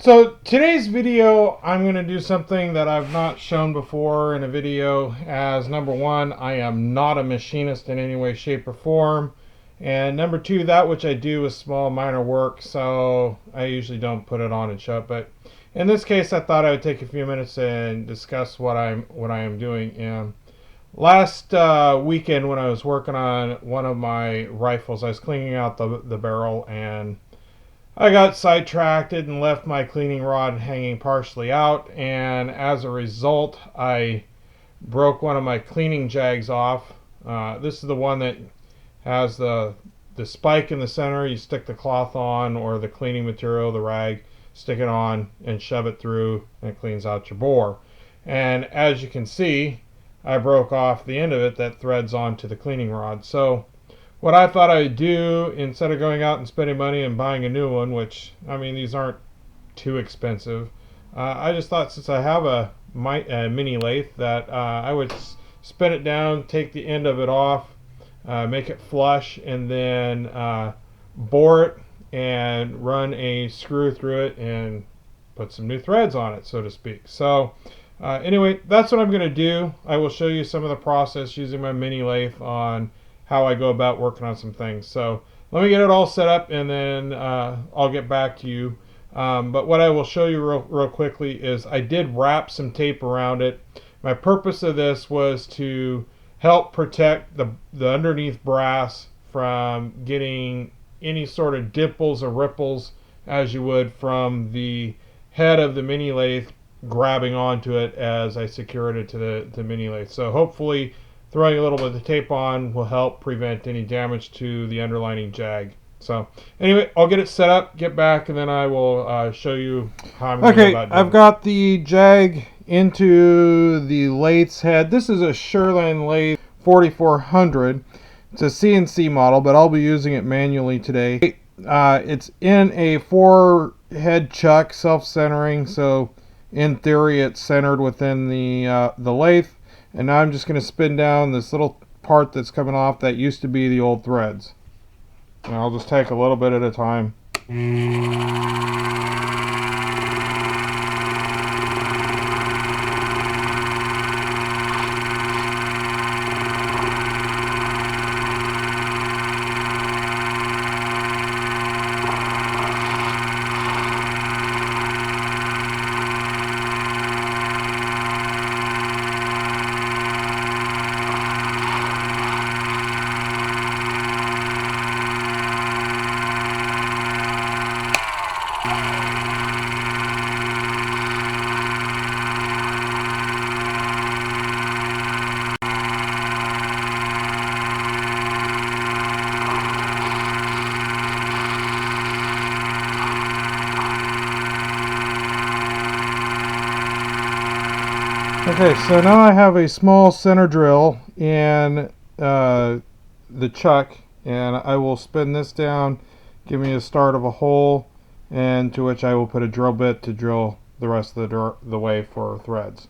So today's video, I'm going to do something that I've not shown before in a video. As number one, I am not a machinist in any way, shape, or form. And number two, that which I do is small, minor work, so I usually don't put it on and show it. But in this case, I thought I would take a few minutes and discuss what I am doing. And last weekend, when I was working on one of my rifles, I was cleaning out the barrel, and I got sidetracked and left my cleaning rod hanging partially out, and as a result, I broke one of my cleaning jags off. This is the one that has the spike in the center. You stick the cloth on, or the cleaning material, the rag, stick it on and shove it through, and it cleans out your bore. And as you can see, I broke off the end of it that threads onto the cleaning rod. So what I thought I'd do, instead of going out and spending money and buying a new one, which, I mean, these aren't too expensive, I just thought, since I have a mini lathe, that I would spin it down, take the end of it off, make it flush, and then bore it and run a screw through it and put some new threads on it, so to speak. So anyway, that's what I'm going to do. I will show you some of the process using my mini lathe on how I go about working on some things. So let me get it all set up, and then I'll get back to you. But what I will show you real quickly is I did wrap some tape around it. My purpose of this was to help protect the underneath brass from getting any sort of dimples or ripples, as you would from the head of the mini lathe grabbing onto it as I secured it to the mini lathe. So hopefully throwing a little bit of tape on will help prevent any damage to the underlining jag. So anyway, I'll get it set up, get back, and then I will show you how I'm going to go about doing it. I've got the jag into the lathe's head. This is a Sherland lathe 4400. It's a CNC model, but I'll be using it manually today. It's in a 4-head chuck, self-centering, so in theory it's centered within the lathe. And now I'm just going to spin down this little part that's coming off that used to be the old threads. And I'll just take a little bit at a time. Okay, so now I have a small center drill in the chuck, and I will spin this down, give me a start of a hole, and to which I will put a drill bit to drill the rest of the way for threads.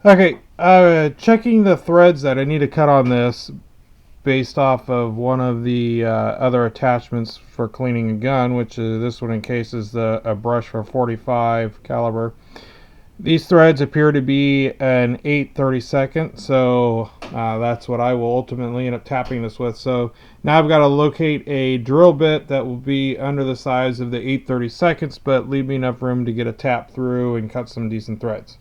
Okay, checking the threads that I need to cut on this based off of one of the other attachments for cleaning a gun, which is this one encases a brush for 45 caliber. These threads appear to be an 8/32, so that's what I will ultimately end up tapping this with. So now I've got to locate a drill bit that will be under the size of the 8/32, but leave me enough room to get a tap through and cut some decent threads.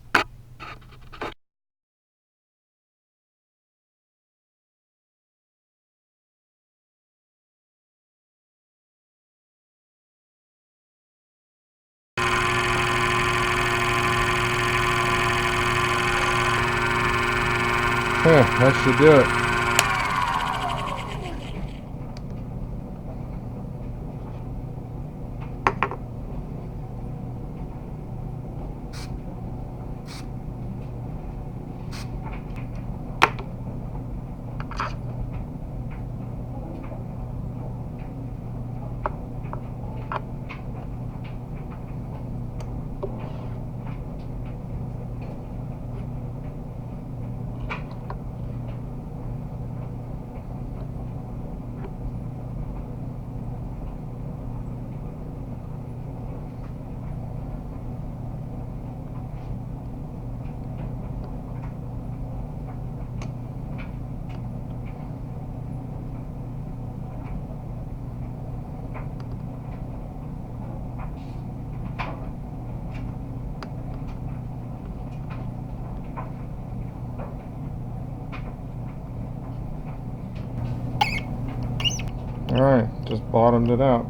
Yeah, that should do it. Alright, just bottomed it out.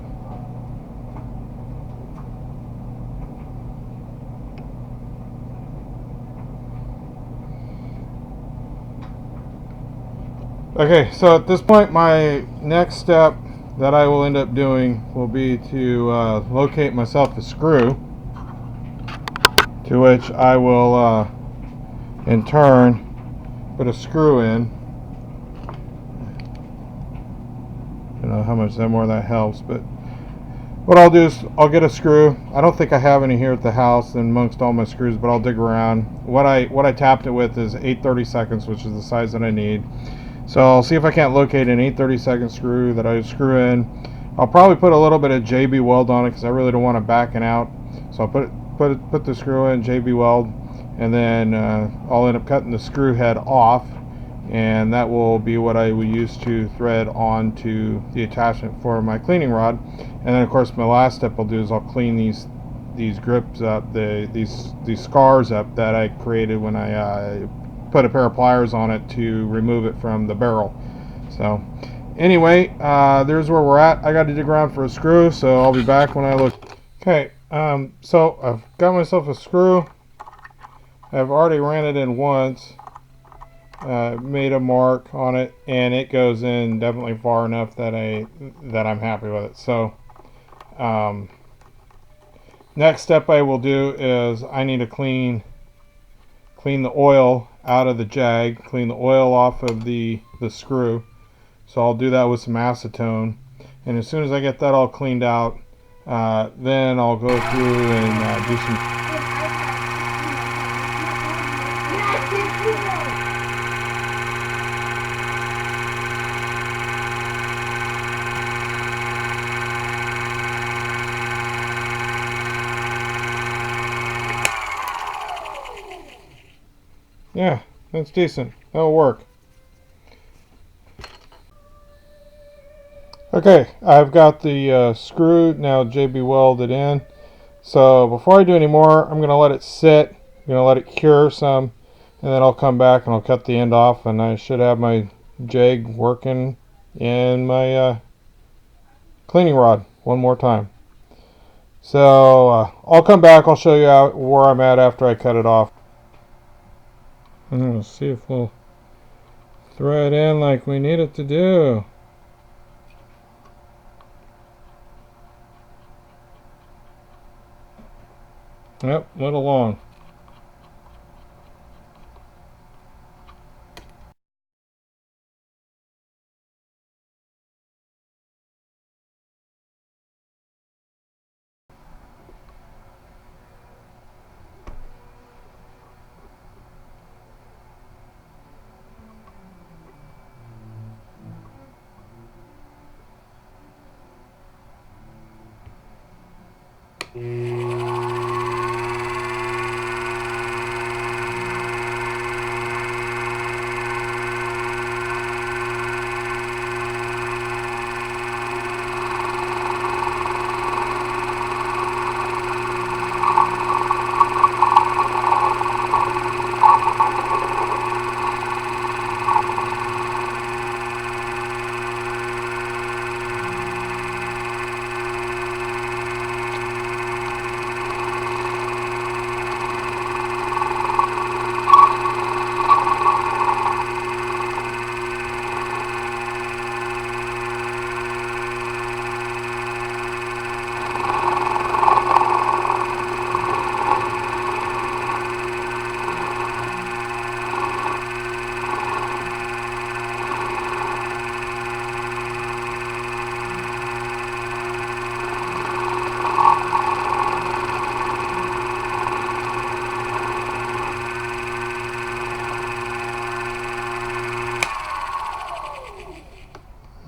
Okay, so at this point, my next step that I will end up doing will be to locate myself a screw, to which I will in turn put a screw in. I don't know how much more that helps, but what I'll do is I'll get a screw. I don't think I have any here at the house amongst all my screws, but I'll dig around. What I tapped it with is 8/32, which is the size that I need. So I'll see if I can't locate an 8/32 screw that I screw in. I'll probably put a little bit of JB weld on it because I really don't want to back it out. So I'll put the screw in, JB weld, and then I'll end up cutting the screw head off, and that will be what I will use to thread onto the attachment for my cleaning rod. And then of course my last step I'll do is I'll clean these grips up, these scars up that I created when I put a pair of pliers on it to remove it from the barrel. So anyway, there's where we're at. I got to dig around for a screw, so I'll be back when I look. Okay, so I've got myself a screw. I've already ran it in once, made a mark on it, and it goes in definitely far enough that I'm happy with it. So next step I will do is I need to clean the oil out of the jag, clean the oil off of the screw. So I'll do that with some acetone, and as soon as I get that all cleaned out, then I'll go through and do some. Yeah, that's decent. That'll work. Okay, I've got the screw now JB welded in. So before I do any more, I'm going to let it sit. I'm going to let it cure some, and then I'll come back and I'll cut the end off, and I should have my jag working in my cleaning rod one more time. So I'll come back. I'll show you where I'm at after I cut it off. And we'll see if we'll thread in like we need it to do. Yep, a little long.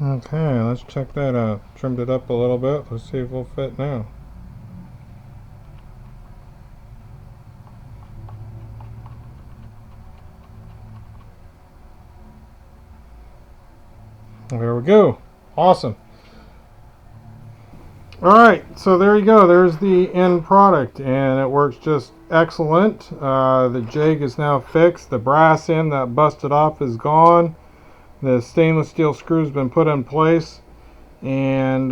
Okay, let's check that out. Trimmed it up a little bit. Let's see if it'll fit now. There we go. Awesome. Alright, so there you go. There's the end product, and it works just excellent. The jig is now fixed. The brass end that busted off is gone. The stainless steel screw's been put in place. and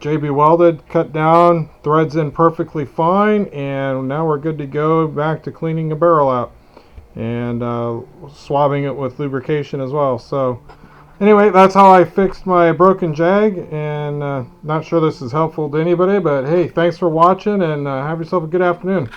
JB welded, cut down, threads in perfectly fine, and now we're good to go back to cleaning the barrel out and swabbing it with lubrication as well. So anyway, that's how I fixed my broken Jag, and not sure this is helpful to anybody, but hey, thanks for watching, and have yourself a good afternoon.